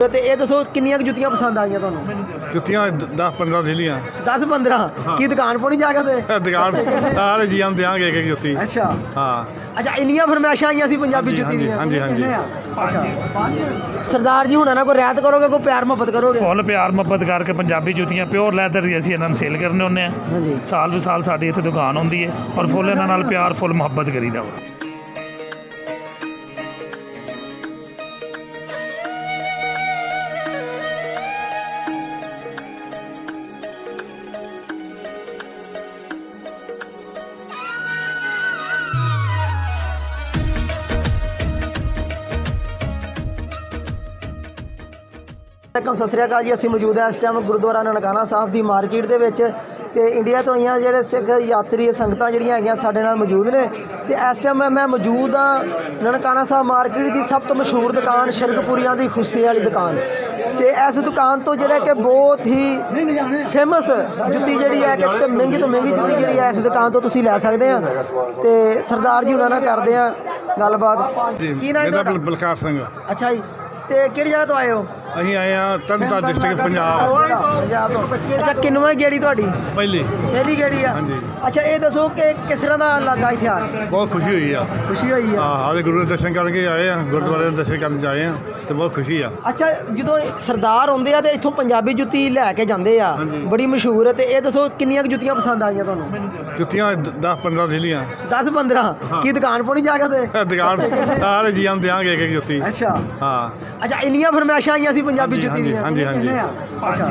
ਤੇ ਇਹ ਦੱਸੋ ਕਿੰਨੀਆਂ ਕੁ ਜੁੱਤੀਆਂ ਪਸੰਦ ਆ ਗਈਆਂ ਤੁਹਾਨੂੰ? ਜੁੱਤੀਆਂ 10-15 ਲੈ ਲੀਆਂ। 10-15 ਕੀ ਦੁਕਾਨ ਪੋਣੀ ਜਾ ਕੇ ਤੇ ਦੁਕਾਨ ਸਾਰੇ ਜੀਆਂ ਨੂੰ ਦਿਆਂਗੇ ਇੱਕ ਜੁੱਤੀ। ਅੱਛਾ ਹਾਂ ਅੱਛਾ, ਇੰਨੀਆਂ ਫਰਮਾਇਸ਼ਾਂ ਆਈਆਂ ਸੀ ਪੰਜਾਬੀ ਜੁੱਤੀ ਦੀਆਂ। ਹਾਂਜੀ ਹਾਂਜੀ। ਅੱਛਾ ਸਰਦਾਰ ਜੀ ਹੁਣਾਂ ਨਾਲ ਕੋਈ ਰਿਆਇਤ ਕਰੋਗੇ, ਕੋਈ ਪਿਆਰ ਮੁਹੱਬਤ ਕਰੋਗੇ? ਫੁੱਲ ਪਿਆਰ ਮੁਹੱਬਤ ਕਰਕੇ ਪੰਜਾਬੀ ਜੁੱਤੀਆਂ ਪਿਓਰ ਲੈਦਰ ਦੀ ਅਸੀਂ ਇਹਨਾਂ ਨੂੰ ਸੇਲ ਕਰਨੇ ਹੁੰਦੇ ਆ। ਹਾਂਜੀ ਸਾਲ ਵੀ ਸਾਲ ਸਾਡੀ ਇੱਥੇ ਦੁਕਾਨ ਹੁੰਦੀ ਹੈ ਔਰ ਫੁੱਲ ਇਹਨਾਂ ਨਾਲ ਪਿਆਰ ਫੁੱਲ ਮੁਹੱਬਤ ਕਰੀਦਾ ਵਾ। ਸਤਿ ਸ਼੍ਰੀ ਅਕਾਲ ਜੀ। ਅਸੀਂ ਮੌਜੂਦ ਹਾਂ ਇਸ ਟਾਈਮ ਗੁਰਦੁਆਰਾ ਨਨਕਾਣਾ ਸਾਹਿਬ ਦੀ ਮਾਰਕੀਟ ਦੇ ਵਿੱਚ ਤੇ ਇੰਡੀਆ ਤੋਂ ਆਈਆਂ ਜਿਹੜੇ ਸਿੱਖ ਯਾਤਰੀ ਸੰਗਤਾਂ ਜਿਹੜੀਆਂ ਹੈਗੀਆਂ ਸਾਡੇ ਨਾਲ ਮੌਜੂਦ ਨੇ ਤੇ ਇਸ ਟਾਈਮ ਮੈਂ ਮੌਜੂਦ ਹਾਂ ਨਨਕਾਣਾ ਸਾਹਿਬ ਮਾਰਕੀਟ ਦੀ ਸਭ ਤੋਂ ਮਸ਼ਹੂਰ ਦੁਕਾਨ ਸ਼ਰਗਪੁਰੀਆਂ ਦੀ ਖੁੱਸੇ ਵਾਲੀ ਦੁਕਾਨ ਤੇ ਇਸ ਦੁਕਾਨ ਤੋਂ ਜਿਹੜਾ ਕਿ ਬਹੁਤ ਹੀ ਫੇਮਸ ਜੁੱਤੀ ਜਿਹੜੀ ਹੈ ਕਿ ਮਹਿੰਗੀ ਤੋਂ ਮਹਿੰਗੀ ਜੁੱਤੀ ਜਿਹੜੀ ਹੈ ਇਸ ਦੁਕਾਨ ਤੋਂ ਤੁਸੀਂ ਲੈ ਸਕਦੇ ਆ ਤੇ ਸਰਦਾਰ ਜੀ ਉਹਨਾਂ ਨਾਲ ਕਰਦੇ ਆ ਗੱਲਬਾਤ। ਕੀ ਨਾਮ ਇਹਦਾ ਹੈ? ਬਲਕਾਰ ਸਿੰਘ। ਅੱਛਾ ਜੀ, ਤੇ ਕਿਹੜੀ ਜਗ੍ਹਾ ਤੋਂ ਆਏ ਹੋ? ਅਸੀਂ ਆਏ ਆ ਤਰਨਤਾਰਨ ਡਿਸਟ੍ਰਿਕਟ ਪੰਜਾਬ। ਪੰਜਾਬ ਤੋਂ। ਅੱਛਾ ਕਿੰਨਵਾਂ ਗੇੜੀ ਤੁਹਾਡੀ? ਪਹਿਲੀ ਗੇੜੀ ਆ। ਹਾਂਜੀ। ਅੱਛਾ ਇਹ ਦੱਸੋ ਕਿ ਕਿਸ ਤਰ੍ਹਾਂ ਦਾ ਲੱਗਾ ਇੱਥੇ ਆ ਕੇ? ਬਹੁਤ ਖੁਸ਼ੀ ਹੋਈ ਆ। ਖੁਸ਼ੀ ਹੋਈ ਆ। ਹਾਂ ਆਦੇ ਗੁਰੂ ਦੇ ਦਰਸ਼ਨ ਕਰਕੇ ਆਏ ਆ, ਗੁਰਦੁਆਰੇ ਦੇ ਦਰਸ਼ਨ ਕਰਨ ਆਏ ਆ ਤੇ ਬਹੁਤ ਖੁਸ਼ੀ ਆ। ਅੱਛਾ ਜਦੋਂ ਸਰਦਾਰ ਆਉਂਦੇ ਆ ਤੇ ਇੱਥੋਂ ਪੰਜਾਬੀ ਜੁੱਤੀ ਲੈ ਕੇ ਜਾਂਦੇ ਆ, ਬੜੀ ਮਸ਼ਹੂਰ ਹੈ ਤੇ ਇਹ ਦੱਸੋ ਕਿੰਨੀਆਂ ਕੁ ਜੁੱਤੀਆਂ ਪਸੰਦ ਆ ਗਈਆਂ ਤੁਹਾਨੂੰ? ਜੁੱਤੀਆਂ 10-15 ਲੈ ਲੀਆਂ। 10-15 ਕੀ ਦੁਕਾਨ ਪੋਣੀ ਜਾ ਕੇ ਤੇ ਦੁਕਾਨ ਸਾਰੇ ਜੀਆਂ ਨੂੰ ਦਿਆਂਗੇ ਇੱਕ ਜੁੱਤੀ। ਅੱਛਾ ਹਾਂ ਅੱਛਾ, ਇੰਨੀਆਂ ਫਰਮਾਇਸ਼ਾਂ ਆਈਆਂ ਸੀ ਪੰਜਾਬੀ ਜੁੱਤੀ ਦੀਆਂ। ਹਾਂਜੀ ਹਾਂਜੀ। ਅੱਛਾ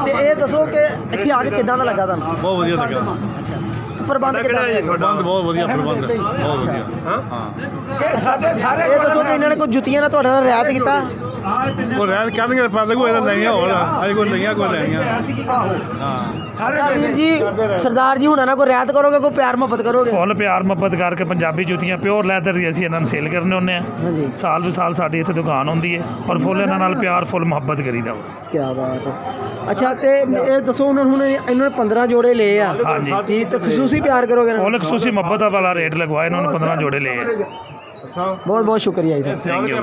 ਤੇ ਇਹ ਦੱਸੋ ਕਿ ਇੱਥੇ ਆ ਕੇ ਕਿੱਦਾਂ ਦਾ ਲੱਗਾ ਤੁਹਾਨੂੰ? ਬਹੁਤ ਵਧੀਆ ਲੱਗਾ। ਅੱਛਾ ਪ੍ਰਬੰਧ ਕਿੱਦਾਂ ਦਾ? ਪ੍ਰਬੰਧ ਬਹੁਤ ਵਧੀਆ, ਪ੍ਰਬੰਧ ਬਹੁਤ ਵਧੀਆ। ਹਾਂ ਇਹ ਦੱਸੋ ਕਿ ਇਹਨਾਂ ਨੇ ਕੋਈ ਜੁੱਤੀਆਂ ਨਾਲ ਤੁਹਾਡੇ ਨਾਲ ਰਿਆਇਤ ਕੀਤਾ? ਉਹ ਰਹਿਤ ਕਰਨਗੇ ਪਤਾ ਲੱਗੂ ਇਹਦਾ ਲੈਣੀਆਂ ਹੋਰ ਅਜੇ ਕੋਈ ਲਈਆਂ ਕੋਈ ਲੈਣੀਆਂ। ਹਾਂ ਵੀਰ ਜੀ ਸਰਦਾਰ ਜੀ ਹੁਣਾਂ ਨਾਲ ਕੋਈ ਰਿਆਇਤ ਕਰੋਗੇ, ਕੋਈ ਪਿਆਰ ਮੁਹੱਬਤ ਕਰੋਗੇ? ਫੁੱਲ ਪਿਆਰ ਮੁਹੱਬਤ ਕਰਕੇ ਪੰਜਾਬੀ ਜੁੱਤੀਆਂ ਪਿਓਰ ਲੈਦਰ ਦੀ ਅਸੀਂ ਇਹਨਾਂ ਨੂੰ ਸੇਲ ਕਰਨੇ ਹੁੰਦੇ ਆ। ਹਾਂਜੀ ਸਾਲ ਵੀ ਸਾਲ ਸਾਡੀ ਇੱਥੇ ਦੁਕਾਨ ਹੁੰਦੀ ਹੈ ਔਰ ਫੁੱਲ ਇਹਨਾਂ ਨਾਲ ਪਿਆਰ ਫੁੱਲ ਮੁਹੱਬਤ ਕਰੀਦਾ ਵਾ। ਕੀ ਬਾਤ ਹੈ। ਅੱਛਾ ਤੇ ਇਹ ਦੱਸੋ ਉਹਨਾਂ ਨੂੰ ਹੁਣ ਇਹਨਾਂ ਨੇ 15 ਜੋੜੇ ਲਏ ਆ। ਹਾਂਜੀ। ਜੀ ਤੇ ਖਸੂਸੀ ਪਿਆਰ ਕਰੋਗੇ ਨਾ? ਫੁੱਲ ਖਸੂਸੀ ਮੁਹੱਬਤ ਵਾਲਾ ਰੇਟ ਲਗਵਾਇਆ ਇਹਨਾਂ ਨੂੰ, 15 ਜੋੜੇ ਲਏ ਆ। ਬਹੁਤ ਬਹੁਤ ਸ਼ੁਕਰੀਆ ਜੀ। Thank you.